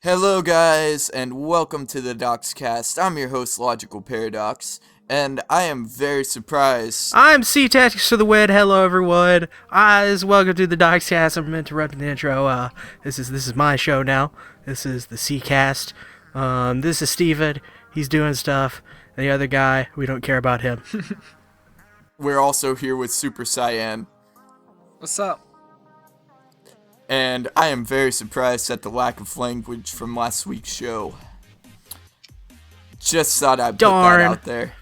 Hello guys, and welcome to the DoxCast. I'm your host, Logical Paradox, and I am very surprised. I'm SeaTactics for the win. Hello, everyone. Welcome to the DoxCast. I'm interrupting the intro. This is my show now. This is the Seacast. This is Steven. He's doing stuff. And the other guy, we don't care about him. We're also here with Super Cyan, What's up? and I am very surprised at the lack of language from last week's show. Just thought I'd put that out there.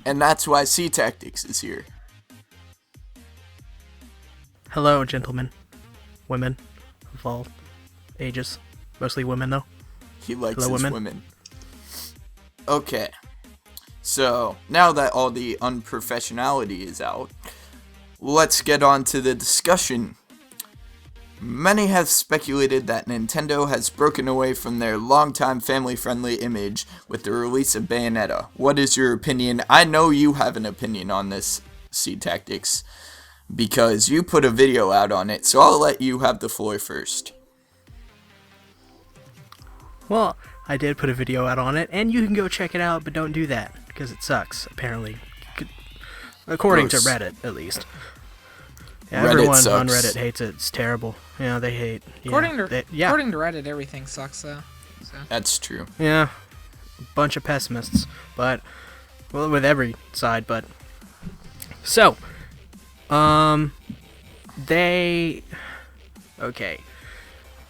And that's why SeaTactics is here. Hello, gentlemen. Women of all ages. Mostly women, though. He likes Hello, his women. women. Okay. So, now that all the unprofessionality is out, let's get on to the discussion. Many have speculated that Nintendo has broken away from their longtime family-friendly image with the release of Bayonetta. What is your opinion? I know you have an opinion on this, SeaTactics, because you put a video out on it, so I'll let you have the floor first. Well, I did put a video out on it, and you can go check it out, but don't do that, because it sucks, apparently. According Gross. to Reddit, at least. Yeah, Reddit everyone sucks. on Reddit hates it. It's terrible. Yeah, they hate. Yeah, According to yeah, Reddit, everything sucks though. So. That's true. yeah, a bunch of pessimists, but well, with every side. But so, they okay.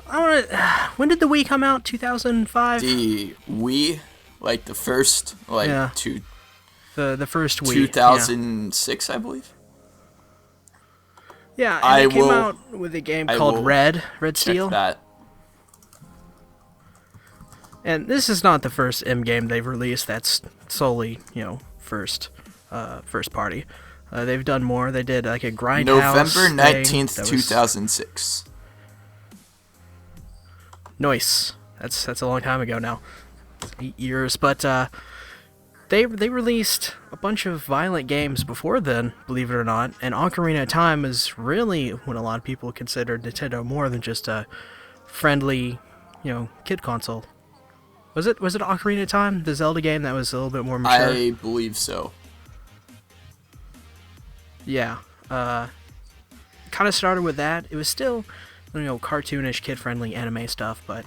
I want to. When did the Wii come out? 2005. The Wii, like the first, like Yeah. The first Wii. 2006, I believe. Yeah, and I it came will- out with a game I called will Red Check Steel. that. And this is not the first M game they've released that's solely, first party. They've done more. They did like a Grindhouse November thing 19th, that was 2006. Nice. That's a long time ago now. 8 years, but they released a bunch of violent games before then, believe it or not. And Ocarina of Time is really when a lot of people considered Nintendo more than just a friendly, kid console. Was it Ocarina of Time, the Zelda game that was a little bit more mature? I believe so. Yeah. Kind of started with that. It was still, cartoonish, kid-friendly anime stuff, but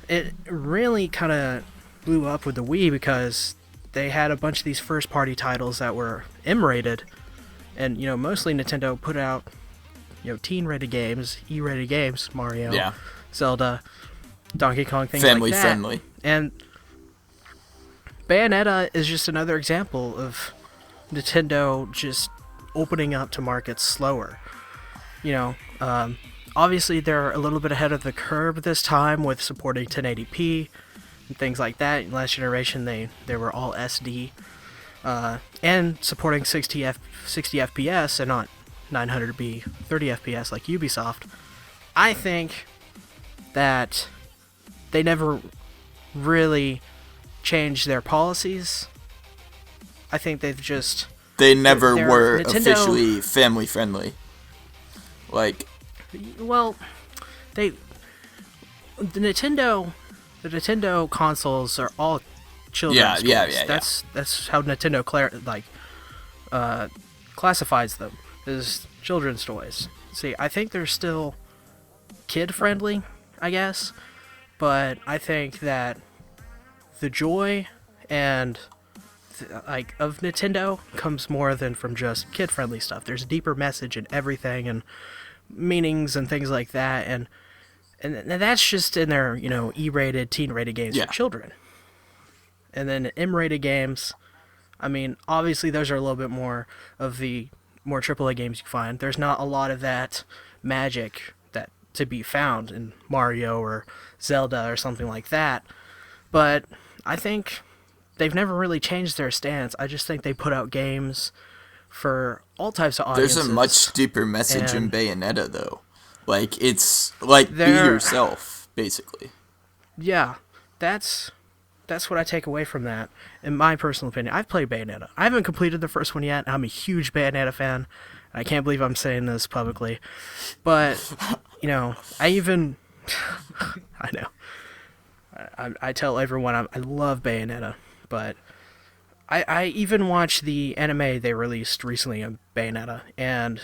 it really kind of blew up with the Wii because they had a bunch of these first-party titles that were M-rated, and, mostly Nintendo put out, teen-rated games, E-rated games, Mario, Yeah. Zelda, Donkey Kong, things Family like that. friendly. And Bayonetta is just another example of Nintendo just opening up to markets slower. Obviously they're a little bit ahead of the curve this time with supporting 1080p and things like that. In last generation they were all SD and supporting 60 FPS and not 900p 30 FPS like Ubisoft. I think that they never really changed their policies. I think they've just... They never they're were Nintendo- officially family friendly. Like, Well, the Nintendo consoles are all children's Yeah, toys. yeah. That's how Nintendo classifies them as children's toys. See, I think they're still kid friendly, I guess, but I think that the joy and of Nintendo comes more than from just kid friendly stuff. There's a deeper message in everything and meanings and things like that, and that's just in their E-rated, teen-rated games Yeah. for children. And then M-rated games, I mean, obviously those are a little bit more of the more AAA games you find. There's not a lot of that magic that to be found in Mario or Zelda or something like that. But I think they've never really changed their stance. I just think they put out games for all types of audiences. there's a much deeper message in and- Bayonetta, though. Like, it's like be There- yourself, basically. Yeah, that's what I take away from that. In my personal opinion, I've played Bayonetta. I haven't completed the first one yet. I'm a huge Bayonetta fan. I can't believe I'm saying this publicly, but I I know. I tell everyone I love Bayonetta, but I even watched the anime they released recently of Bayonetta, and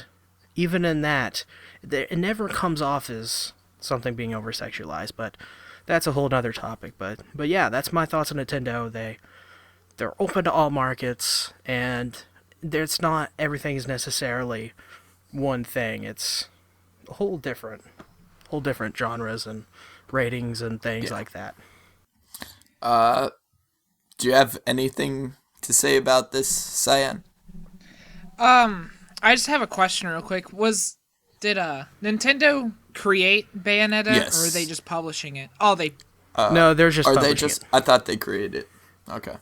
even in that, it never comes off as something being over sexualized. But that's a whole other topic. But yeah, that's my thoughts on Nintendo. They're open to all markets, and there's not everything is necessarily one thing. It's whole different genres and ratings and things like that. Do you have anything to say about this, Cyan? I just have a question real quick. Did Nintendo create Bayonetta, Yes. or are they just publishing it? Oh, they. No, they're just Are publishing they just? I thought they created it. Okay.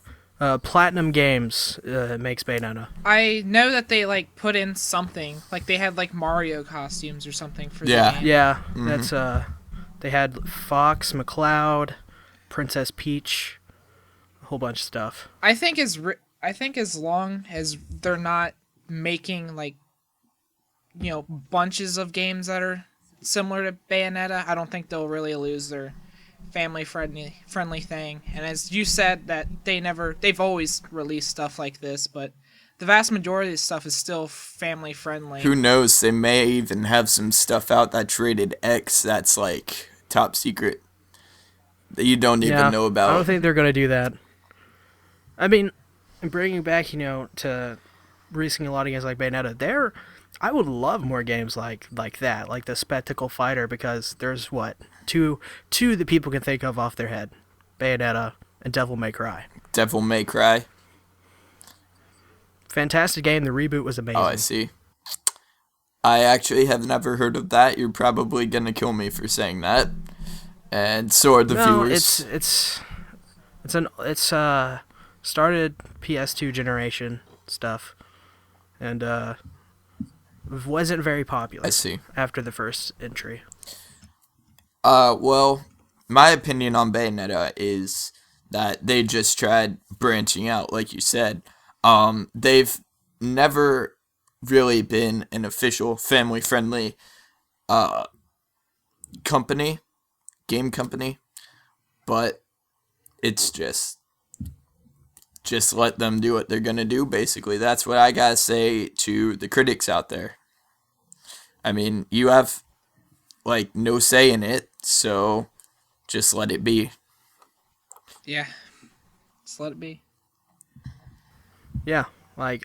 Platinum Games makes Bayonetta. I know that they put in something, they had Mario costumes or something for the Yeah. game. Yeah, that's they had Fox, McCloud, Princess Peach, a whole bunch of stuff. I think as long as they're not making bunches of games that are similar to Bayonetta, I don't think they'll really lose their family friendly thing. And as you said, that they've always released stuff like this, but the vast majority of stuff is still family friendly. Who knows? They may even have some stuff out that's rated X that's top secret that you don't even know about. I don't think they're gonna do that. I mean, bringing back to releasing a lot of games like Bayonetta, I would love more games like that, like the Spectacle Fighter, because there's two that people can think of off their head: Bayonetta and Devil May Cry. Devil May Cry. Fantastic game. The reboot was amazing. Oh, I see. I actually have never heard of that. You're probably gonna kill me for saying that, and so are the viewers. It's started PS2 generation stuff, and wasn't very popular. I see. After the first entry. Well, my opinion on Bayonetta is that they just tried branching out, like you said. They've never really been an official family-friendly game company, but it's just let them do what they're gonna do, basically. That's what I gotta say to the critics out there. I mean, you have, no say in it, so just let it be. Yeah. Just let it be. Yeah,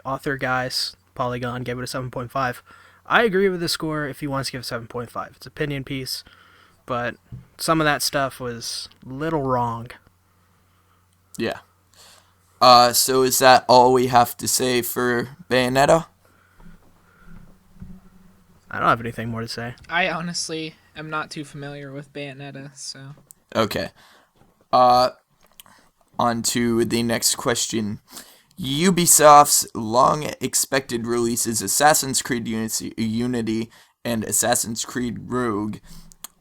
author guys, Polygon gave it a 7.5. I agree with the score if he wants to give it 7.5. It's an opinion piece, but some of that stuff was little wrong. Yeah. So is that all we have to say for Bayonetta? I don't have anything more to say. I honestly am not too familiar with Bayonetta, so. Okay. On to the next question. Ubisoft's long-expected releases Assassin's Creed Unity and Assassin's Creed Rogue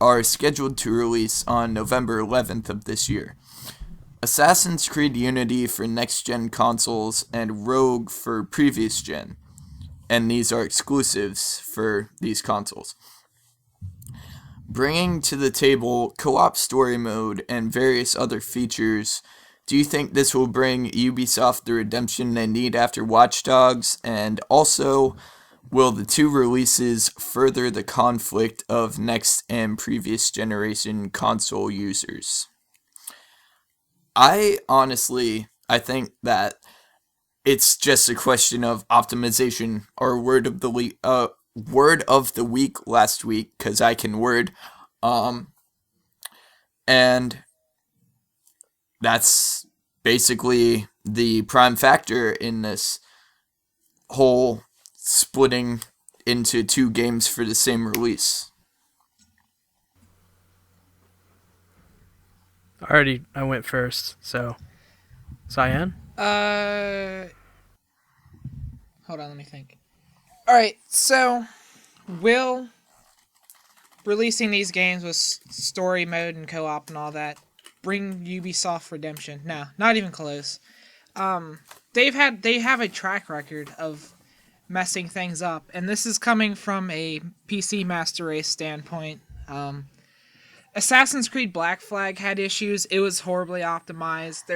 are scheduled to release on November 11th of this year. Assassin's Creed Unity for next-gen consoles and Rogue for previous-gen, and these are exclusives for these consoles. Bringing to the table co-op story mode and various other features, do you think this will bring Ubisoft the redemption they need after Watch Dogs? And also, will the two releases further the conflict of next and previous generation console users? I think that it's just a question of optimization, or word of the week last week, because I can word, and that's basically the prime factor in this whole splitting into two games for the same release. I went first, so Cyan? Hold on, let me think. Alright, so will releasing these games with story mode and co-op and all that bring Ubisoft redemption? No, not even close. They have a track record of messing things up, and this is coming from a PC Master Race standpoint. Assassin's Creed Black Flag had issues. It was horribly optimized.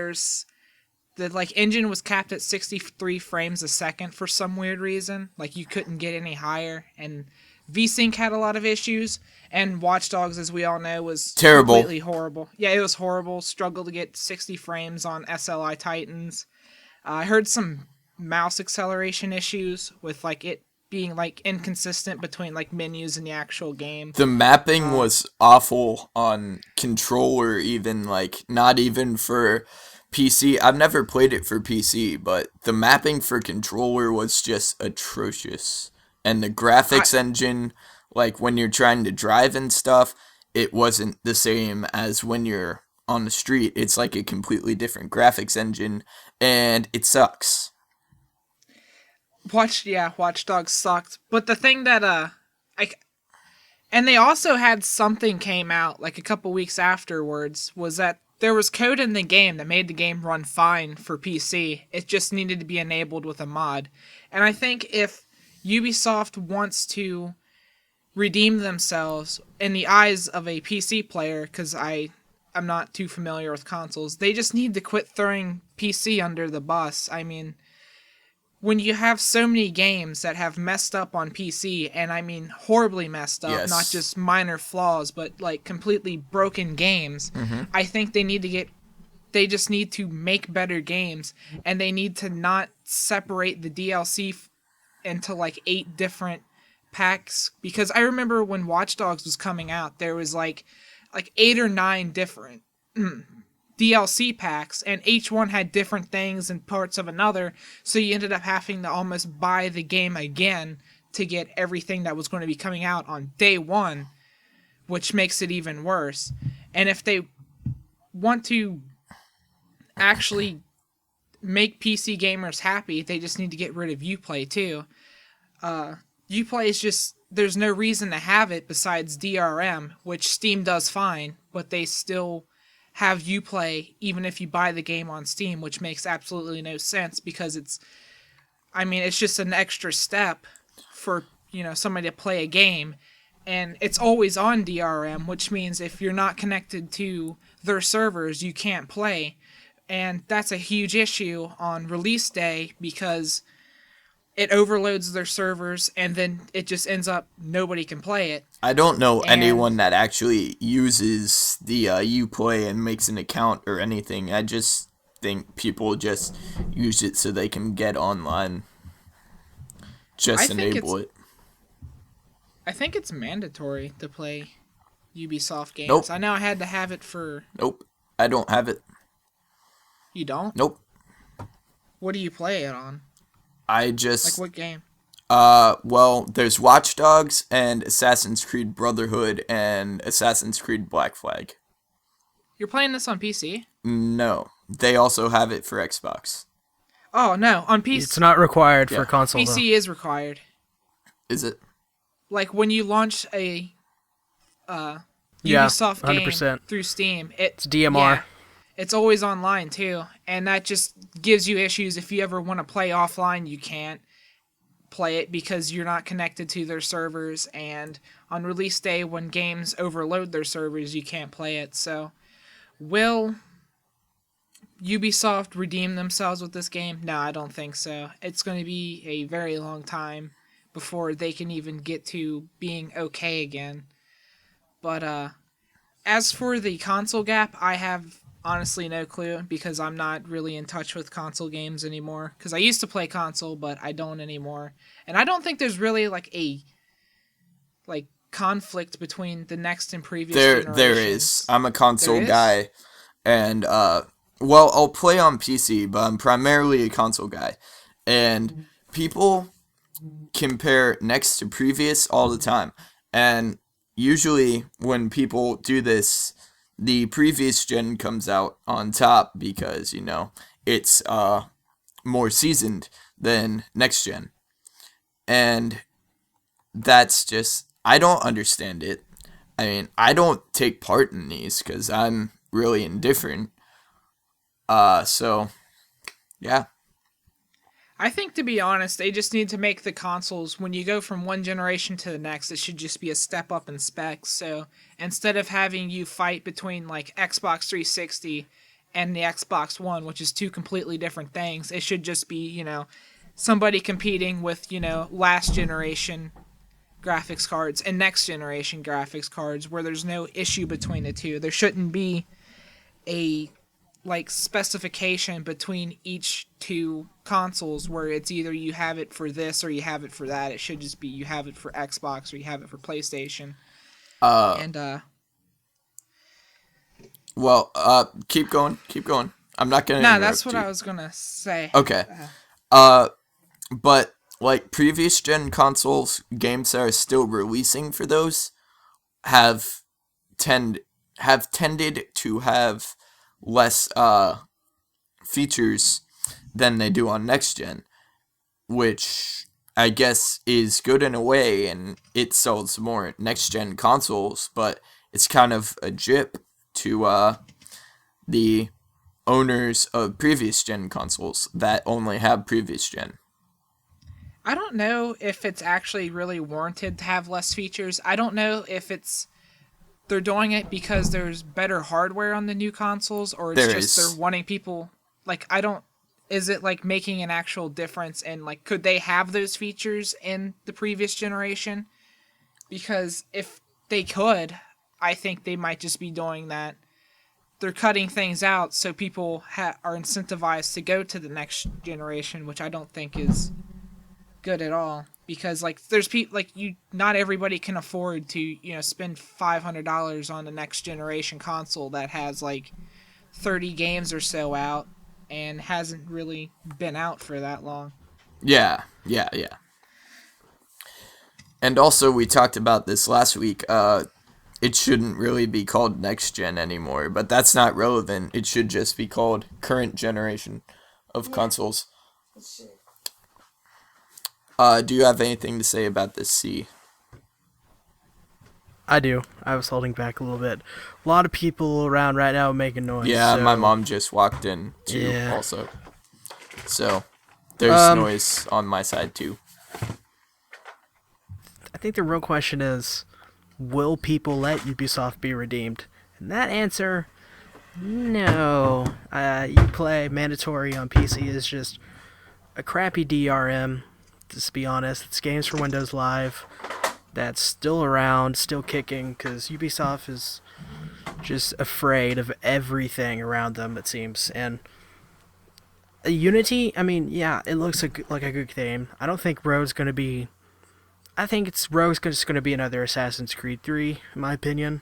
The engine was capped at 63 frames a second for some weird reason. Like, you couldn't get any higher, and VSync had a lot of issues, and Watch Dogs, as we all know, was terrible. Completely horrible. Yeah, it was horrible. Struggled to get 60 frames on SLI Titans. I heard some mouse acceleration issues with it being inconsistent between menus in the actual game. The mapping was awful on controller, even not even for PC. I've never played it for PC, but the mapping for controller was just atrocious. And the graphics engine, when you're trying to drive and stuff, it wasn't the same as when you're on the street. It's a completely different graphics engine, and it sucks. Watch Dogs sucked. But the thing that and they also had something came out a couple weeks afterwards, was that there was code in the game that made the game run fine for PC. It just needed to be enabled with a mod. And I think if Ubisoft wants to redeem themselves in the eyes of a PC player, because I'm not too familiar with consoles, they just need to quit throwing PC under the bus. I mean, when you have so many games that have messed up on PC, and I mean horribly messed up, Yes. not just minor flaws, but completely broken games, I think they just need to make better games, and they need to not separate the DLC into 8 different packs, because I remember when Watch Dogs was coming out, there was 8 or 9 different DLC packs, and each one had different things and parts of another, so you ended up having to almost buy the game again to get everything that was going to be coming out on day one, which makes it even worse. And if they want to actually make PC gamers happy, they just need to get rid of Uplay too. Uplay is just, there's no reason to have it besides DRM, which Steam does fine, but they still have Uplay even if you buy the game on Steam, which makes absolutely no sense, because it's just an extra step for, somebody to play a game, and it's always on DRM, which means if you're not connected to their servers, you can't play. And that's a huge issue on release day, because it overloads their servers, and then it just ends up nobody can play it. I don't know anyone that actually uses the Uplay and makes an account or anything. I just think people just use it so they can get online. Just enable it. I think it's mandatory to play Ubisoft games. Nope. I know I had to have it for... Nope. I don't have it. You don't? Nope. What do you play it on? I just... what game? Well, there's Watch Dogs and Assassin's Creed Brotherhood and Assassin's Creed Black Flag. You're playing this on PC? No. They also have it for Xbox. Oh, no. On PC... It's not required for console, PC though. is required. Is it? When you launch a Ubisoft game 100%. through Steam, It's DMR. Yeah, it's always online, too. And that just gives you issues. If you ever want to play offline, you can't play it because you're not connected to their servers. And on release day, when games overload their servers, you can't play it. So, will Ubisoft redeem themselves with this game? No, I don't think so. It's going to be a very long time before they can even get to being okay again. But as for the console gap, I have honestly no clue, because I'm not really in touch with console games anymore. Because I used to play console, but I don't anymore. And I don't think there's really a conflict between the next and previous generations. There is. I'm a console guy, and well, I'll play on PC, but I'm primarily a console guy. And people compare next to previous all the time. And usually when people do this, the previous gen comes out on top because, it's more seasoned than next gen. And that's just, I don't understand it. I mean, I don't take part in these because I'm really indifferent. So, yeah. I think, to be honest, they just need to make the consoles, when you go from one generation to the next, it should just be a step up in specs. So instead of having you fight between like Xbox 360 and the Xbox One, which is two completely different things, it should just be, somebody competing with, last generation graphics cards and next generation graphics cards, where there's no issue between the two. There shouldn't be a specification between each two consoles where it's either you have it for this or you have it for that. It should just be you have it for Xbox or you have it for PlayStation. Keep going. I'm not gonna. No, that's what I was gonna say. Okay. But like previous gen consoles, games that are still releasing for those have tended to have less features than they do on next gen, which I guess is good in a way, and it sells more next gen consoles, but it's kind of a jip to the owners of previous gen consoles that only have previous gen. I don't know if it's actually really warranted to have less features. I don't know if they're doing it because there's better hardware on the new consoles, or it's they're wanting people, is it like making an actual difference, and like could they have those features in the previous generation? Because if they could, I think they might just be doing that. They're cutting things out so people are incentivized to go to the next generation, which I don't think is good at all. Because there's people not everybody can afford to spend $500 on the next generation console that has 30 games or so out and hasn't really been out for that long. Yeah. And also, we talked about this last week. It shouldn't really be called next gen anymore, but that's not relevant. It should just be called current generation of consoles. Do you have anything to say about this, C? I do. I was holding back a little bit. A lot of people around right now making noise. Yeah, so... my mom just walked in, too, also. So, there's noise on my side, too. I think the real question is, will people let Ubisoft be redeemed? And that answer, no. Uplay mandatory on PC is just a crappy DRM. To be honest, it's games for Windows Live that's still around, still kicking, because Ubisoft is just afraid of everything around them, it seems. And Unity, I mean, yeah, it looks like a good game. I don't think Rogue's going to be... I think Rogue's just going to be another Assassin's Creed 3, in my opinion.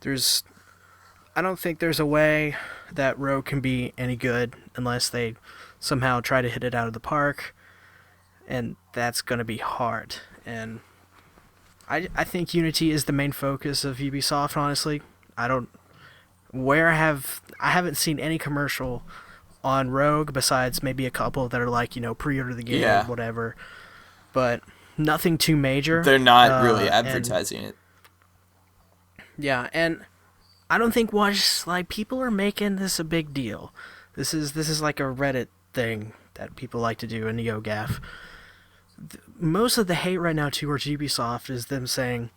I don't think there's a way that Rogue can be any good unless they somehow try to hit it out of the park. And that's going to be hard. And I think Unity is the main focus of Ubisoft, honestly. I haven't seen any commercial on Rogue besides maybe a couple that are pre-order the game or whatever. But nothing too major. They're not really advertising it. Yeah, and I don't think people are making this a big deal. This is like a Reddit thing that people like to do in NeoGAF. Most of the hate right now towards Ubisoft is them saying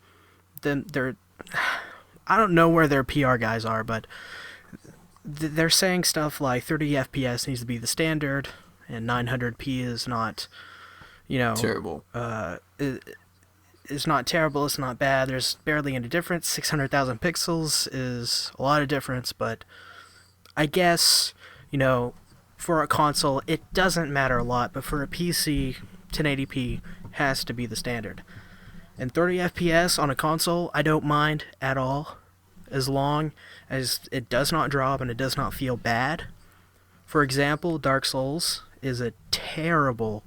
I don't know where their PR guys are, but they're saying stuff like 30 FPS needs to be the standard and 900p is not terrible. It's not terrible, it's not bad, there's barely any difference. 600,000 pixels is a lot of difference, but I guess for a console it doesn't matter a lot, but for a PC 1080p has to be the standard. And 30 FPS on a console, I don't mind at all, as long as it does not drop and it does not feel bad. For example, Dark Souls is a terrible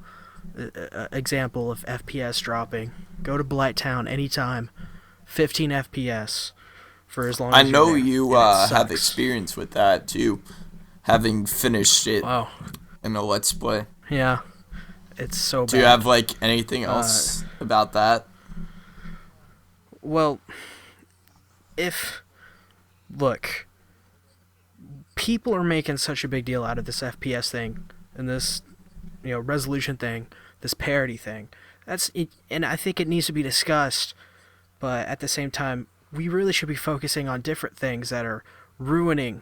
example of FPS dropping. Go to Blighttown anytime, 15 FPS for as long as I know there, you have experience with that too, having finished it in a Let's Play. Yeah. It's so bad. Do you have anything else about that? Well, look, people are making such a big deal out of this FPS thing, and this resolution thing, this parity thing. That's it, and I think it needs to be discussed. But at the same time, we really should be focusing on different things that are ruining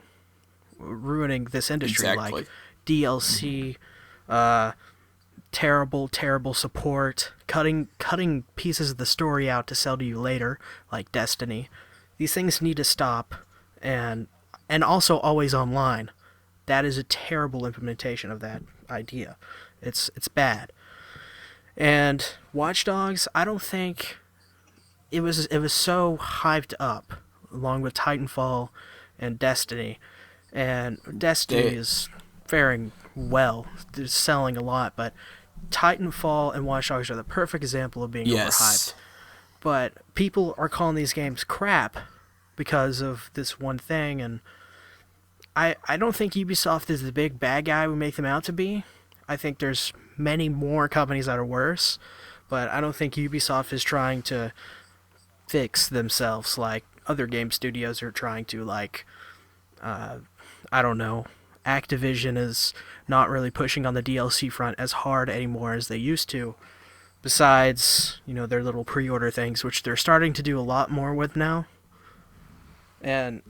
this industry, Exactly. like DLC, terrible support, cutting pieces of the story out to sell to you later, like Destiny. These things need to stop, and also always online. That is a terrible implementation of that idea. It's bad. And Watch Dogs, I don't think it was so hyped up, along with Titanfall and Destiny. And Destiny is faring well. They're selling a lot, but Titanfall and Watch Dogs are the perfect example of being overhyped. But people are calling these games crap because of this one thing, and I don't think Ubisoft is the big bad guy we make them out to be. I think there's many more companies that are worse, but I don't think Ubisoft is trying to fix themselves like other game studios are trying to, like, I don't know. Activision is not really pushing on the DLC front as hard anymore as they used to, besides, their little pre-order things, which they're starting to do a lot more with now. And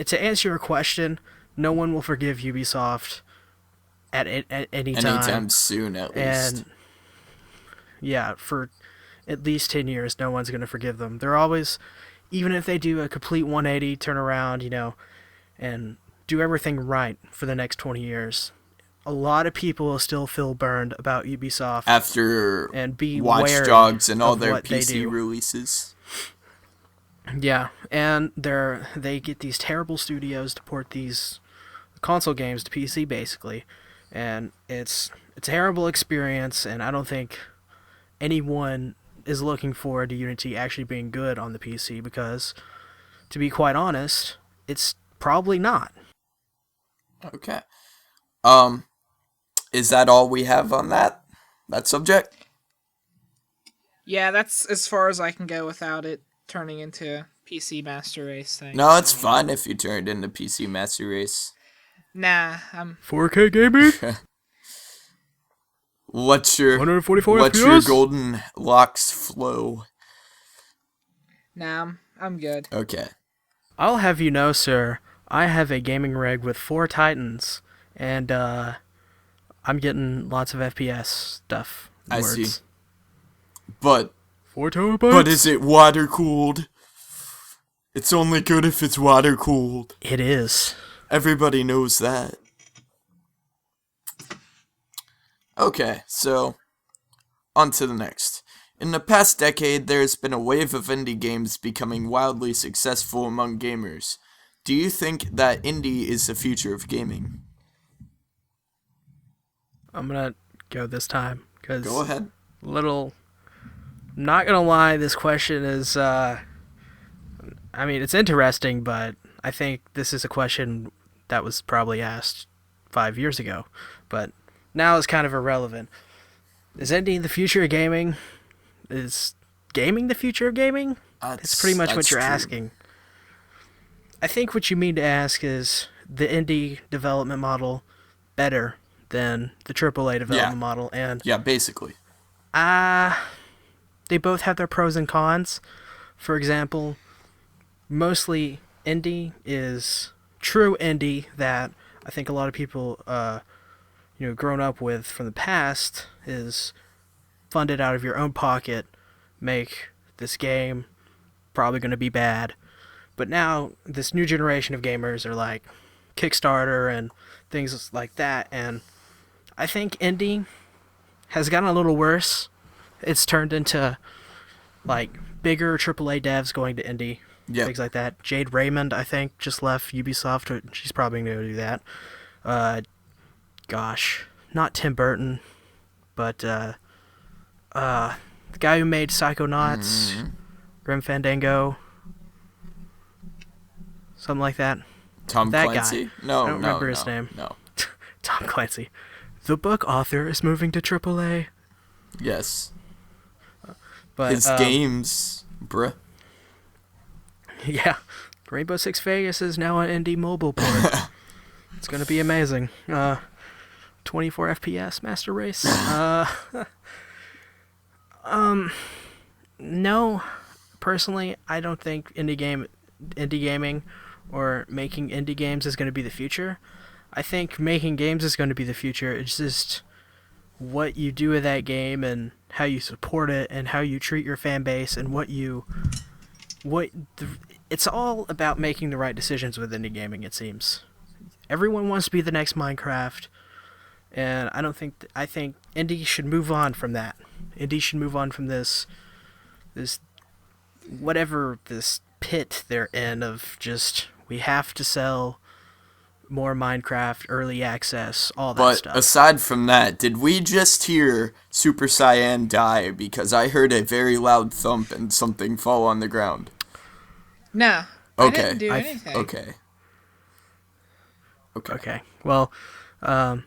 to answer your question, no one will forgive Ubisoft at any time. Anytime soon, at least. And yeah, for at least 10 years, no one's going to forgive them. They're always, even if they do a complete 180 turnaround, and do everything right for the next 20 years, a lot of people will still feel burned about Ubisoft After and be Watch wary Dogs and all of their what they PC do. releases. Yeah, and they get these terrible studios to port these console games to PC, basically, and it's a terrible experience, and I don't think anyone is looking forward to Unity actually being good on the PC, because, to be quite honest, it's probably not. Okay. Is that all we have on that subject? Yeah, that's as far as I can go without it turning into a PC Master Race thing. No, it's fine if you turn it into PC Master Race. Nah, I'm 4K gaming? What's your 144 what's FPS? your golden locks flow? Nah, I'm good. Okay. I'll have you know, sir, I have a gaming rig with 4 Titans, and I'm getting lots of FPS stuff. I words. see. But 4 terabytes? But is it water cooled? It's only good if it's water cooled. It is. Everybody knows that. Okay, so on to the next. In the past decade, there has been a wave of indie games becoming wildly successful among gamers. Do you think that indie is the future of gaming? I'm gonna go this time, because Go ahead. not gonna lie, this question is, it's interesting, but I think this is a question that was probably asked 5 years ago, but now it's kind of irrelevant. Is indie the future of gaming? Is gaming the future of gaming? That's pretty much what you're asking. I think what you mean to ask is, the indie development model better than the AAA development model? And yeah, basically. they both have their pros and cons. For example, mostly indie is true indie that I think a lot of people grown up with from the past is funded out of your own pocket, make this game, probably going to be bad. But now this new generation of gamers are like Kickstarter and things like that, and I think indie has gotten a little worse. It's turned into like bigger AAA devs going to indie, things like that. Jade Raymond, I think, just left Ubisoft. She's probably going to do that. Not Tim Burton, but the guy who made Psychonauts, Grim Fandango, something like that. Tom that Clancy? Guy. No, I don't remember his name. No. Tom Clancy. The book author is moving to AAA. Yes. But his games, bruh. Yeah. Rainbow Six Vegas is now an indie mobile port. It's going to be amazing. 24 FPS Master Race. No, personally, I don't think indie gaming or making indie games is going to be the future. I think making games is going to be the future. It's just what you do with that game and how you support it and how you treat your fan base and it's all about making the right decisions with indie gaming, it seems. Everyone wants to be the next Minecraft, and I think indie should move on from that. Indie should move on from this whatever this pit they're in of just we have to sell more Minecraft, early access, all that stuff. But aside from that, did we just hear Super Cyan die because I heard a very loud thump and something fall on the ground? No. Okay. I didn't do anything. Okay. Well, God,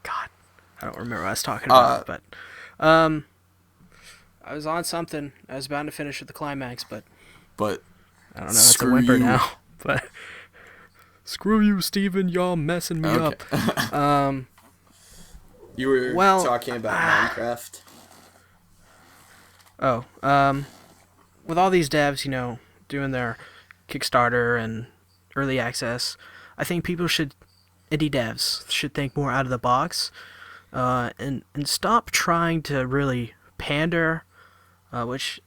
I don't remember what I was talking about, but I was on something. I was bound to finish at the climax, but I don't know. It's a whimper now. But screw you, Steven. Y'all messing me up. You were talking about Minecraft. With all these devs, doing their Kickstarter and early access, I think indie devs should think more out of the box, and stop trying to really pander, which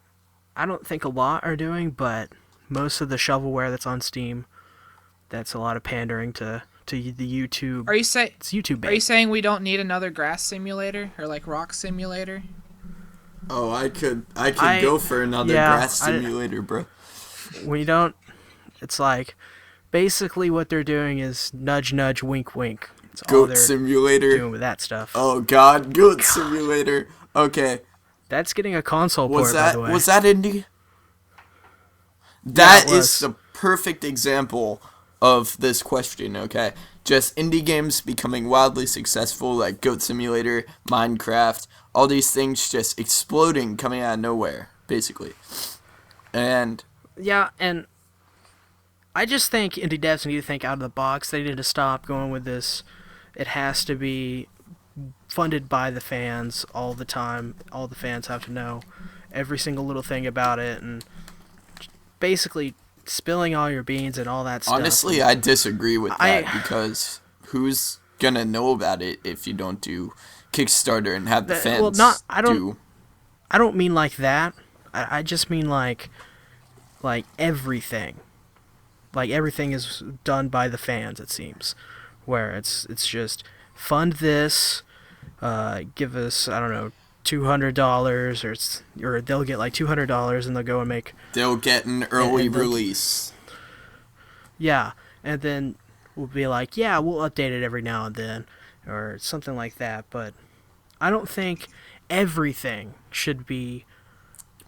I don't think a lot are doing, but most of the shovelware that's on Steam, that's a lot of pandering to the YouTube. It's YouTube based. Are you saying we don't need another grass simulator or like rock simulator? Oh, I could go for another grass simulator, bro. We don't. It's like basically what they're doing is nudge, nudge, wink, wink. It's all they're simulator doing with that stuff. Oh God, goat simulator. Okay. That's getting a console port, by the way. Was that indie? That is the perfect example of this question, okay? Just indie games becoming wildly successful, like Goat Simulator, Minecraft, all these things just exploding, coming out of nowhere, basically. And I just think indie devs need to think out of the box. They need to stop going with this. It has to be funded by the fans all the time. All the fans have to know every single little thing about it, and basically spilling all your beans and all that stuff. Honestly, I disagree with that because who's gonna know about it if you don't do Kickstarter and have the fans do? I don't mean like that. I just mean like everything. Like everything is done by the fans, it seems. Where it's just fund this, give us, I don't know, $200 or they'll get like $200 and they'll go and make. They'll get an early release. Yeah, and then we'll be like, yeah, we'll update it every now and then, or something like that. But I don't think everything should be.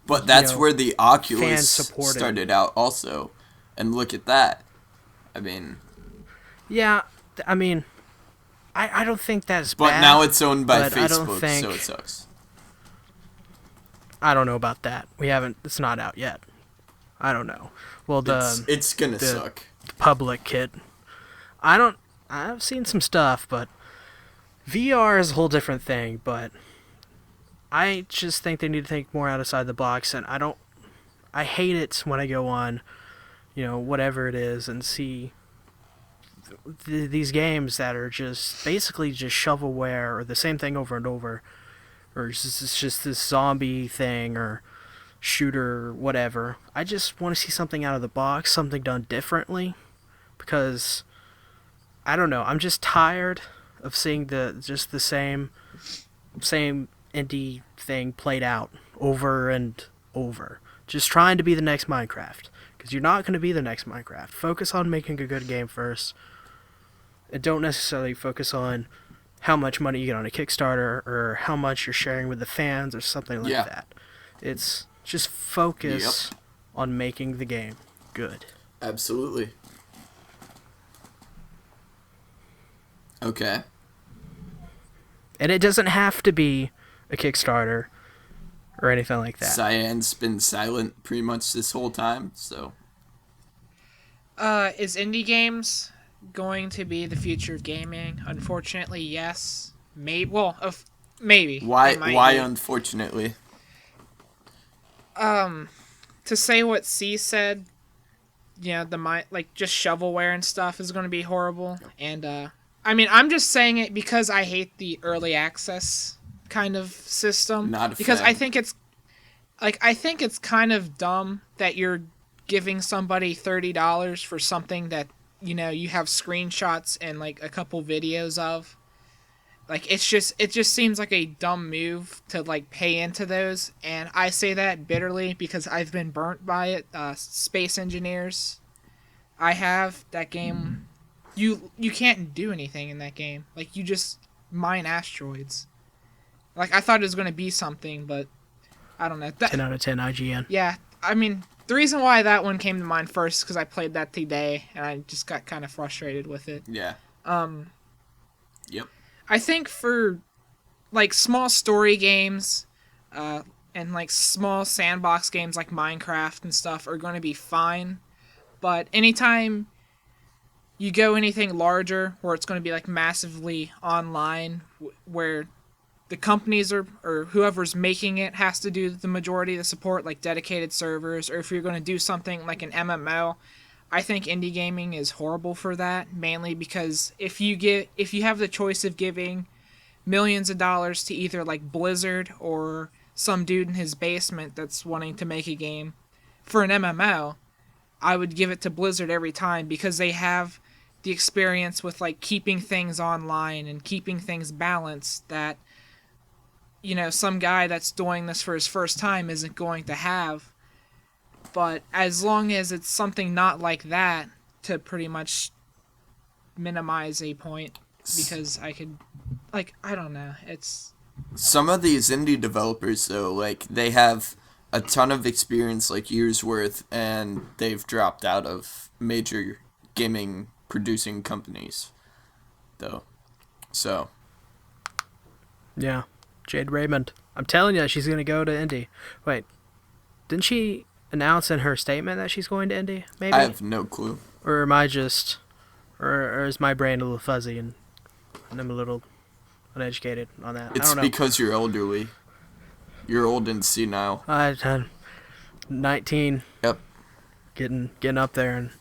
But that's where the Oculus started out, also, and look at that. I mean. Yeah, I mean. I don't think that's bad. But now it's owned by Facebook, so it sucks. I don't know about that. It's not out yet. I don't know. Well, it's gonna suck. Public kit. I've seen some stuff, but VR is a whole different thing, but I just think they need to think more outside the box, and I hate it when I go on, whatever it is, and see these games that are just basically just shovelware or the same thing over and over, or it's just this zombie thing or shooter, whatever. I just want to see something out of the box, something done differently, because I don't know. I'm just tired of seeing the same indie thing played out over and over. Just trying to be the next Minecraft, because you're not going to be the next Minecraft. Focus on making a good game first. And don't necessarily focus on how much money you get on a Kickstarter or how much you're sharing with the fans or something like that. It's just focus on making the game good. Absolutely. Okay. And it doesn't have to be a Kickstarter or anything like that. Cyan's been silent pretty much this whole time, so. Is indie games going to be the future of gaming? Unfortunately, yes. Maybe. Well, maybe. Why unfortunately? To say what C said, just shovelware and stuff is going to be horrible. And I'm just saying it because I hate the early access kind of system. Not a because fan. I think it's kind of dumb that you're giving somebody $30 for something that you have screenshots and like a couple videos of. Like it just seems like a dumb move to like pay into those, and I say that bitterly because I've been burnt by it. Space Engineers, I have that game. You can't do anything in that game. Like you just mine asteroids. Like I thought it was gonna be something, but I don't know. 10 out of 10 IGN. Yeah, I mean the reason why that one came to mind first is because I played that today and I just got kind of frustrated with it. Yeah. Yep. I think for like small story games and like small sandbox games like Minecraft and stuff are going to be fine. But anytime you go anything larger where it's going to be like massively online where the companies or whoever's making it has to do the majority of the support, like dedicated servers, or if you're going to do something like an MMO, I think indie gaming is horrible for that, mainly because if you have the choice of giving millions of dollars to either like Blizzard or some dude in his basement that's wanting to make a game for an MMO, I would give it to Blizzard every time because they have the experience with like keeping things online and keeping things balanced that some guy that's doing this for his first time isn't going to have. But as long as it's something not like that, to pretty much minimize a point, because I could, I don't know, it's... Some of these indie developers, though, like, they have a ton of experience, like, years worth, and they've dropped out of major gaming producing companies, though. So. Yeah. Jade Raymond. I'm telling you, she's going to go to indie. Wait, didn't she announce in her statement that she's going to indie, maybe? I have no clue. Or am I just... Or is my brain a little fuzzy and I'm a little uneducated on that? It's I don't know. because you're elderly. You're old and senile. I'm 19. Yep. Getting up there and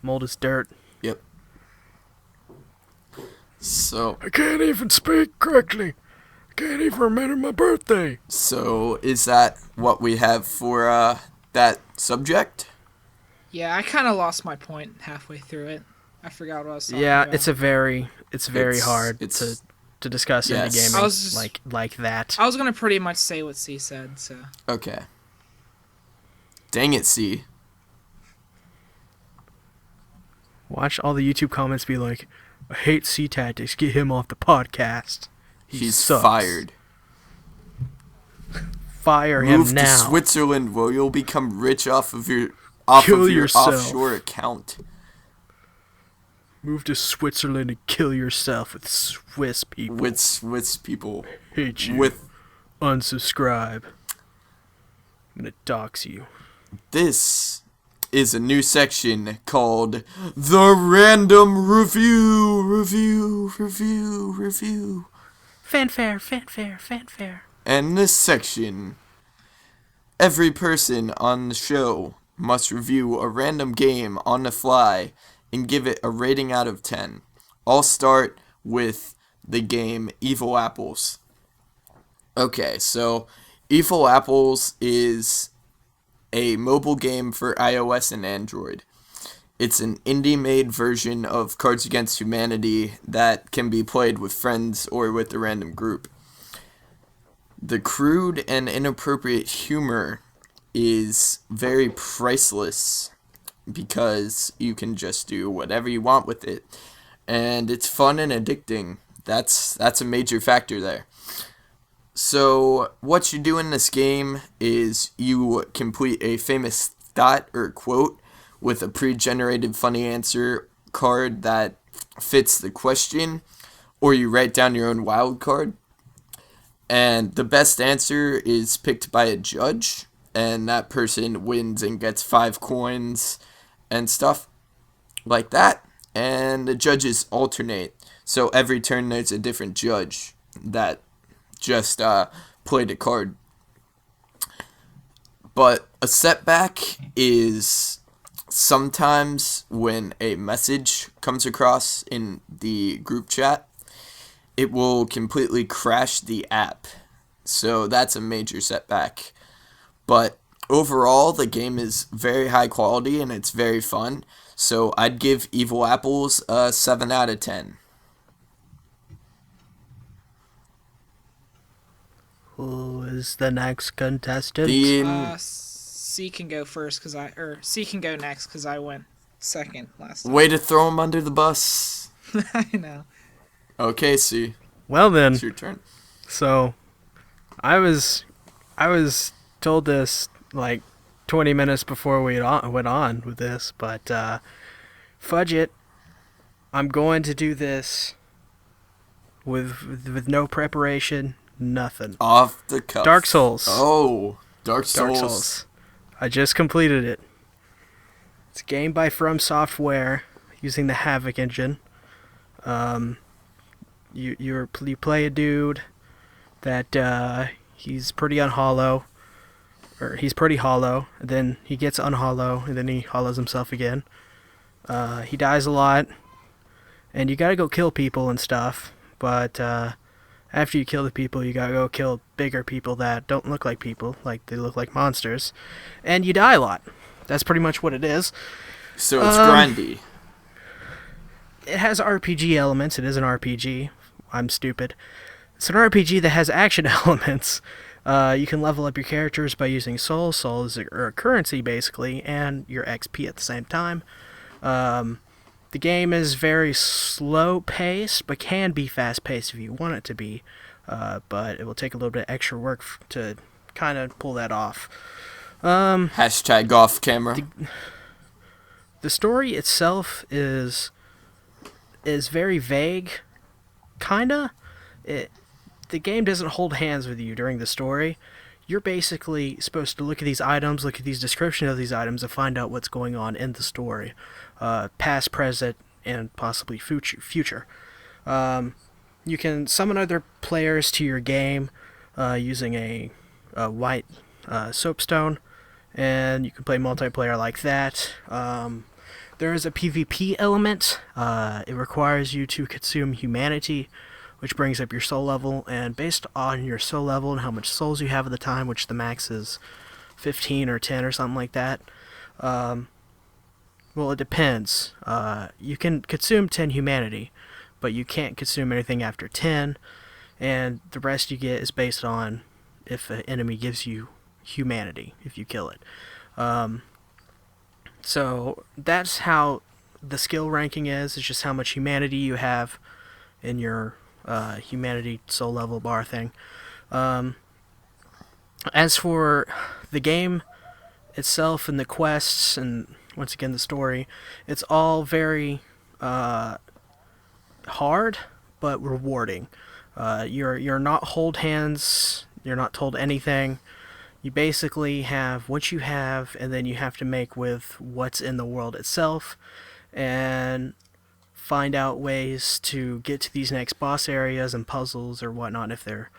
I'm old as dirt. Yep. So... I can't even speak correctly. I can't even remember my birthday. So, is that what we have for that subject? Yeah, I kind of lost my point halfway through it. I forgot what I was talking about. It's very hard to discuss indie gaming like that. I was gonna pretty much say what C said, so. Okay. Dang it, C. Watch all the YouTube comments be like, I hate SeaTactics, get him off the podcast. He's sucks. fired. Fire Move him now. to Switzerland where you'll become rich off of your yourself. offshore account. Move to Switzerland and kill yourself with Swiss people. With Swiss people. Hate you. With unsubscribe. I'm gonna dox you. This is a new section called The Random Review. Fanfare. And in this section, every person on the show must review a random game on the fly and give it a rating out of 10. I'll start with the game Evil Apples. Okay, so Evil Apples is a mobile game for iOS and Android. It's an indie-made version of Cards Against Humanity that can be played with friends or with a random group. The crude and inappropriate humor is very priceless because you can just do whatever you want with it. And it's fun and addicting. That's a major factor there. So what you do in this game is you complete a famous thought or quote with a pre-generated funny answer card that fits the question, or you write down your own wild card. And the best answer is picked by a judge, and that person wins and gets 5 coins and stuff like that. and the judges alternate. So every turn there's a different judge that just played a card. But a setback is sometimes when a message comes across in the group chat, it will completely crash the app. So that's a major setback. But overall, the game is very high quality and it's very fun. So I'd give Evil Apples a 7 out of 10. Who is the next contestant? C can go first C can go next because I went second last time. Way to throw him under the bus. I know. Okay, C. Well then, It's your turn. so I was told this like 20 minutes before we went on with this, but fudge it. I'm going to do this with no preparation, nothing. Off the cuff. Dark Souls. Oh, Dark Dark Souls. Souls. I just completed it. It's a game by From Software using the Havoc engine. You play a dude that he's pretty unhollow, or he's pretty hollow. And then he gets unhollow, and then he hollows himself again. He dies a lot, and you gotta go kill people and stuff. But after you kill the people, you gotta go kill bigger people that don't look like people, like they look like monsters, and you die a lot. That's pretty much what it is. So it's grindy. It has RPG elements. It is an RPG. I'm stupid. It's an RPG that has action elements. You can level up your characters by using souls. Souls are a currency, basically, and your XP at the same time. The game is very slow-paced, but can be fast-paced if you want it to be. But it will take a little bit of extra work to kind of pull that off. Hashtag off camera. The story itself is very vague, kinda. The game doesn't hold hands with you during the story. You're basically supposed to look at these items, look at these descriptions of these items, and find out what's going on in the story, past, present, and possibly future. You can summon other players to your game using a white soapstone, and you can play multiplayer like that. There is a PvP element. It requires you to consume humanity, which brings up your soul level, and based on your soul level and how much souls you have at the time, which the max is 15 or 10 or something like that, well, it depends. You can consume 10 humanity, but you can't consume anything after 10, and the rest you get is based on if an enemy gives you humanity, if you kill it. So that's how the skill ranking is. It's just how much humanity you have in your humanity soul level bar thing. As for the game itself and the quests and once again the story, it's all very hard but rewarding. You're not hold hands. You're not told anything. You basically have what you have, and then you have to make with what's in the world itself, and find out ways to get to these next boss areas and puzzles or whatnot, if there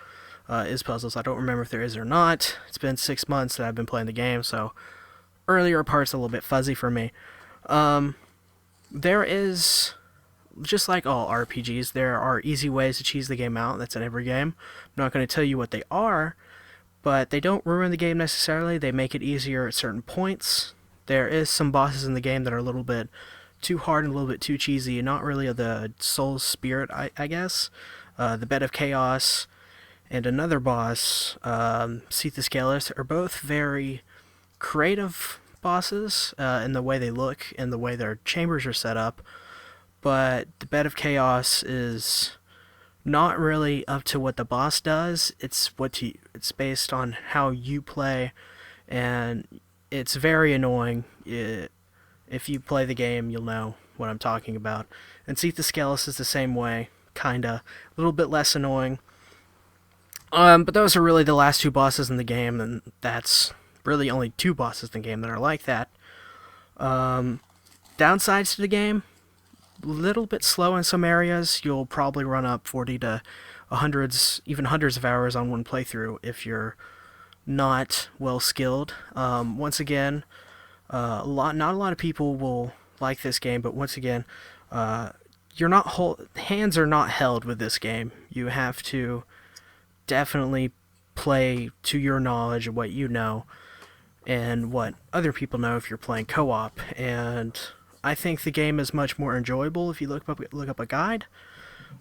is puzzles. I don't remember if there is or not. It's been 6 months that I've been playing the game, so earlier parts are a little bit fuzzy for me. There is, just like all RPGs, there are easy ways to cheese the game out. That's in every game. I'm not going to tell you what they are, but they don't ruin the game necessarily. They make it easier at certain points. There is some bosses in the game that are a little bit too hard and a little bit too cheesy, and not really of the soul spirit, I guess. The Bed of Chaos and another boss, SeaTactics, are both very creative bosses in the way they look and the way their chambers are set up, but the Bed of Chaos is not really up to what the boss does. It's based on how you play, and it's very annoying. If you play the game, you'll know what I'm talking about. And SeaTactics is the same way, kinda. A little bit less annoying. But those are really the last two bosses in the game, and that's really only two bosses in the game that are like that. Downsides to the game, little bit slow in some areas. You'll probably run up 40 to hundreds, even hundreds of hours on one playthrough if you're not well skilled. Once again, not a lot of people will like this game, but once again, hands are not held with this game. You have to definitely play to your knowledge of what you know and what other people know if you're playing co-op. And I think the game is much more enjoyable if you look up a guide.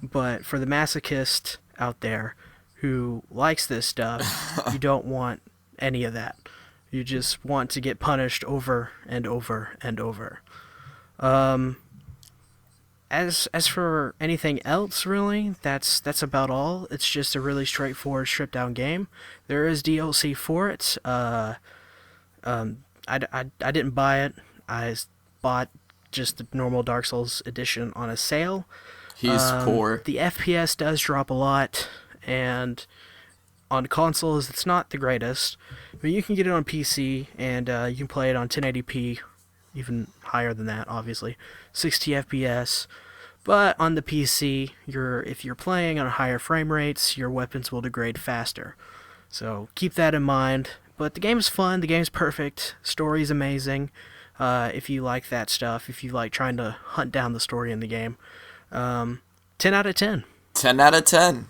But for the masochist out there who likes this stuff, you don't want any of that. You just want to get punished over and over and over. As for anything else, really, that's about all. It's just a really straightforward, stripped down game. There is DLC for it. I didn't buy it. I bought just the normal Dark Souls edition on a sale. He's poor. The FPS does drop a lot, and on consoles it's not the greatest, but you can get it on PC, and you can play it on 1080p, even higher than that, obviously, 60 FPS. But on the PC, if you're playing on higher frame rates, your weapons will degrade faster. So keep that in mind. But the game is fun. The game's perfect. Story's amazing. If you like that stuff, if you like trying to hunt down the story in the game. 10 out of 10. 10 out of 10.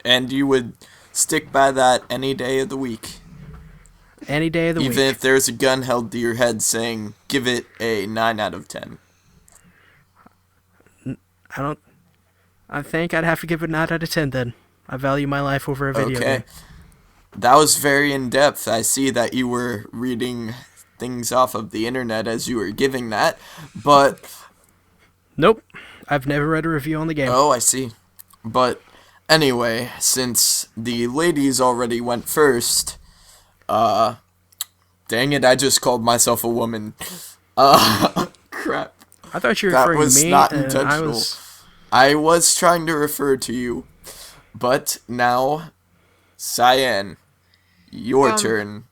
And you would stick by that any day of the week. Any day of the week. Even if there's a gun held to your head saying, give it a 9 out of 10. I think I'd have to give it a 9 out of 10 then. I value my life over a video game. That was very in-depth. I see that you were reading things off of the internet as you were giving that, but... Nope. I've never read a review on the game. Oh, I see. But anyway, since the ladies already went first, dang it, I just called myself a woman. Crap. I thought you were referring to me. That was not intentional. I was trying to refer to you. But now, Cyan, your turn.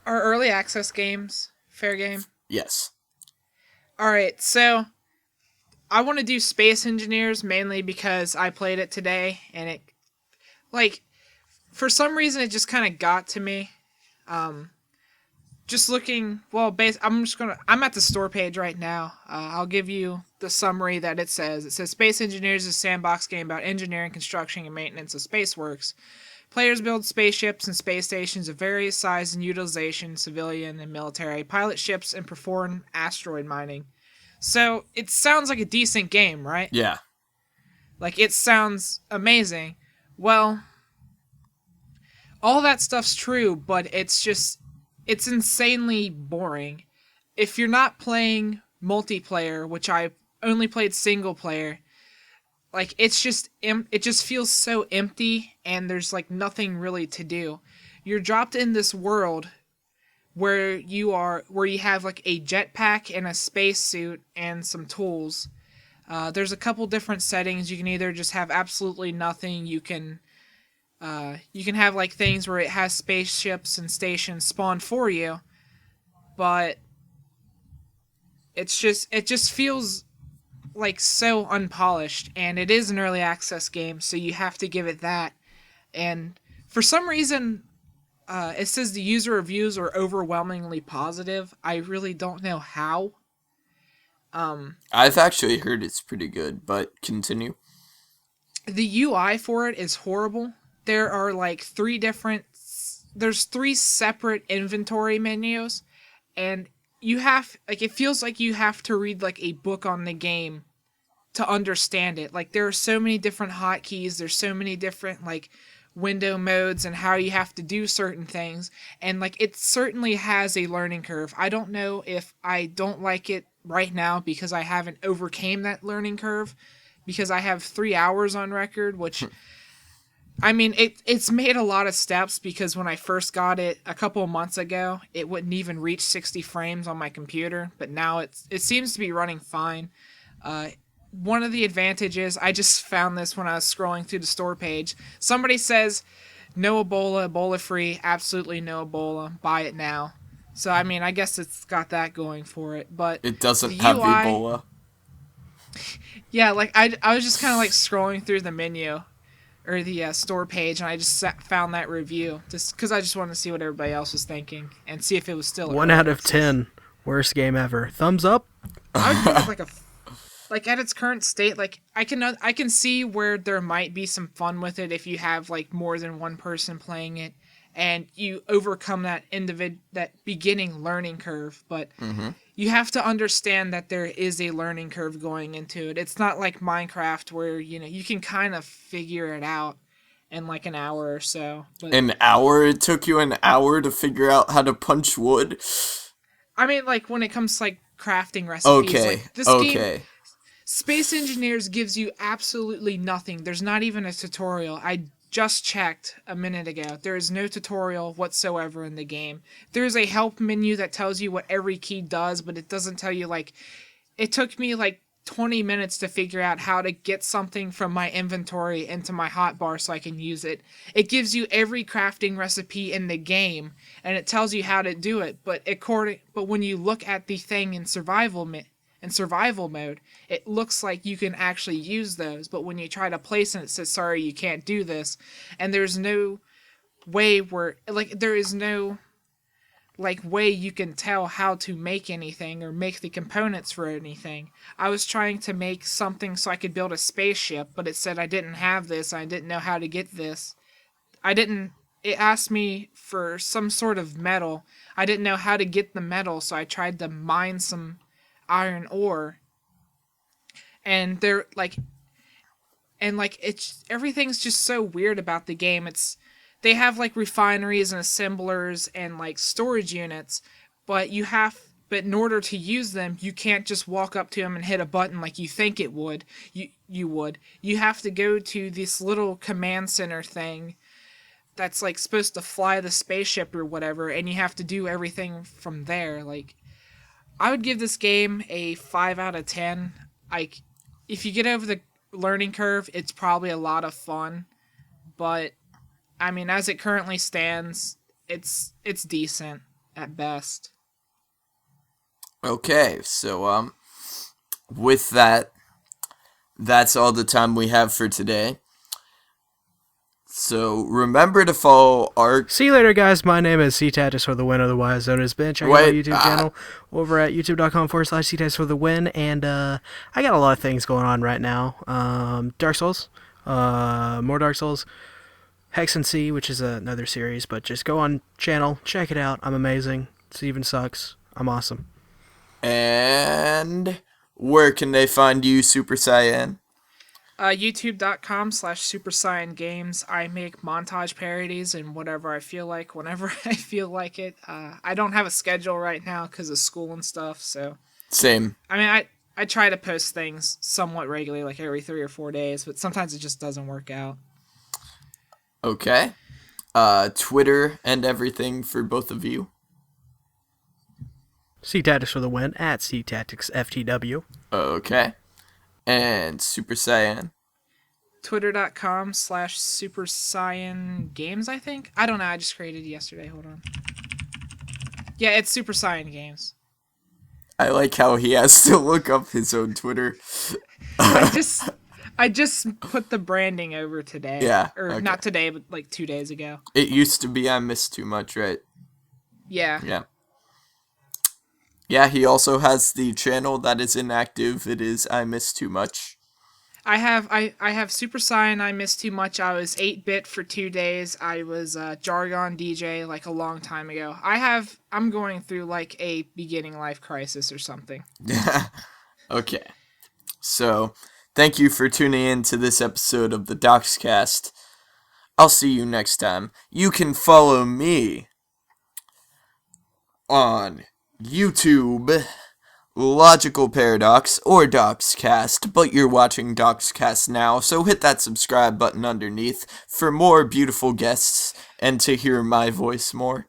Are early access games fair game? Yes. Alright, so I want to do Space Engineers mainly because I played it today and it, for some reason it just kind of got to me. Just looking, I'm at the store page right now. I'll give you the summary that it says. It says Space Engineers is a sandbox game about engineering, construction, and maintenance of space works. Players build spaceships and space stations of various size and utilization, civilian and military, pilot ships, and perform asteroid mining. So, it sounds like a decent game, right? Yeah. It sounds amazing. Well, all that stuff's true, but it's insanely boring. If you're not playing multiplayer, which I only played single player, it just feels so empty, and there's nothing really to do. You're dropped in this world where you have a jetpack and a spacesuit and some tools. There's a couple different settings. You can either just have absolutely nothing. You can have things where it has spaceships and stations spawn for you, but it just feels so unpolished, and it is an early access game, so you have to give it that. And for some reason, it says the user reviews are overwhelmingly positive. I really don't know how. I've actually heard it's pretty good, but continue. The UI for it is horrible. There are there's 3 separate inventory menus, and you have, it feels like you have to read a book on the game to understand it. There are so many different hotkeys, there's so many different window modes and how you have to do certain things, and it certainly has a learning curve. I don't know if I don't like it right now because I haven't overcame that learning curve, because I have 3 hours on record, which I mean, it's made a lot of steps, because when I first got it a couple of months ago, it wouldn't even reach 60 frames on my computer, but now it seems to be running fine. One of the advantages, I just found this when I was scrolling through the store page. Somebody says, no Ebola, Ebola free, absolutely no Ebola, buy it now. So, I mean, I guess it's got that going for it, but it doesn't have Ebola. Yeah, like I was just kind of like scrolling through the menu or the store page, and I just found that review just because I just wanted to see what everybody else was thinking and see if it was still 1 early out of access. 10. Worst game ever. Thumbs up? I would give it like a like at its current state. Like I can see where there might be some fun with it if you have like more than one person playing it, and you overcome that beginning learning curve. But you have to understand that there is a learning curve going into it. It's not like Minecraft where you can kind of figure it out in like an hour or so. But An hour? It took you an hour to figure out how to punch wood? I mean, like when it comes to like crafting recipes, Okay, like this game, okay. Space Engineers gives you absolutely nothing. There's not even a tutorial. I just checked a minute ago. There is no tutorial whatsoever in the game. There is a help menu that tells you what every key does, but it doesn't tell you, like, it took me like 20 minutes to figure out how to get something from my inventory into my hotbar so I can use it. It gives you every crafting recipe in the game and it tells you how to do it, but when you look at the thing in survival mode, it looks like you can actually use those, but when you try to place it, it says sorry, you can't do this. And there's no way where there is no way you can tell how to make anything or make the components for anything. I was trying to make something so I could build a spaceship, but it said I didn't have this, I didn't know how to get this. It asked me for some sort of metal. I didn't know how to get the metal, so I tried to mine some iron ore. And it's everything's just so weird about the game. They have like refineries and assemblers and like storage units, but in order to use them, you can't just walk up to them and hit a button like you think it would. You would. You have to go to this little command center thing that's like supposed to fly the spaceship or whatever, and you have to do everything from there. Like, I would give this game a 5 out of 10. Like, if you get over the learning curve, it's probably a lot of fun, but I mean, as it currently stands, it's decent at best. Okay, so, with that, that's all the time we have for today. So, remember to follow our... See you later, guys. My name is SeaTactics for the win, otherwise known as Ben. Check out my YouTube channel over at youtube.com/SeaTactics for the win. And I got a lot of things going on right now. Dark Souls, more Dark Souls, Hex and Sea, which is another series. But just go on channel, check it out. I'm amazing. Steven sucks. I'm awesome. And where can they find you, Super Cyan? YouTube.com/Super Cyan Games. I make montage parodies and whatever I feel like, whenever I feel like it. I don't have a schedule right now because of school and stuff, so... Same. I mean, I try to post things somewhat regularly, like every 3 or 4 days, but sometimes it just doesn't work out. Okay. Twitter and everything for both of you. SeaTactics for the win at SeaTacticsFTW. Okay. And Super Cyan. Twitter.com/Super Cyan Games, I think? I don't know, I just created it yesterday, hold on. Yeah, it's Super Cyan Games. I like how he has to look up his own Twitter. I just put the branding over today. Yeah. Or okay. not today, but like 2 days ago. It used to be I Miss Too Much, right? Yeah. Yeah. Yeah, he also has the channel that is inactive. It is I Miss Too Much. I have Super Cyan, I Miss Too Much. I was 8-bit for 2 days. I was Jargon DJ like a long time ago. I'm going through like a beginning life crisis or something. Okay. So, thank you for tuning in to this episode of the DoxCast. I'll see you next time. You can follow me on YouTube, Logical Paradox, or DoxCast, but you're watching DoxCast now, so hit that subscribe button underneath for more beautiful guests and to hear my voice more.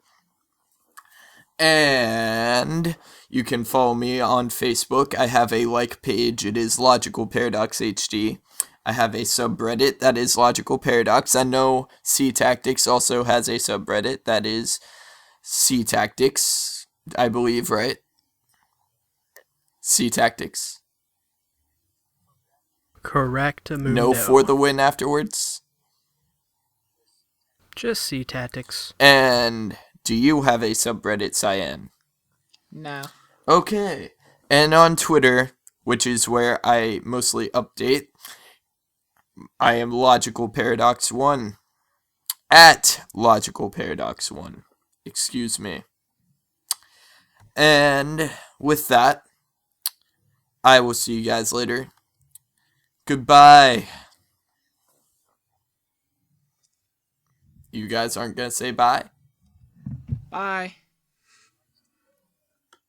And you can follow me on Facebook. I have a like page. It is Logical Paradox HD. I have a subreddit that is Logical Paradox. I know SeaTactics also has a subreddit that is SeaTactics, I believe, right? SeaTactics. Correct, Mundo. No for the win afterwards? Just SeaTactics. And do you have a subreddit, Cyan? No. Okay. And on Twitter, which is where I mostly update, I am Logical Paradox 1. At Logical Paradox 1. Excuse me. And with that, I will see you guys later. Goodbye. You guys aren't going to say bye? Bye.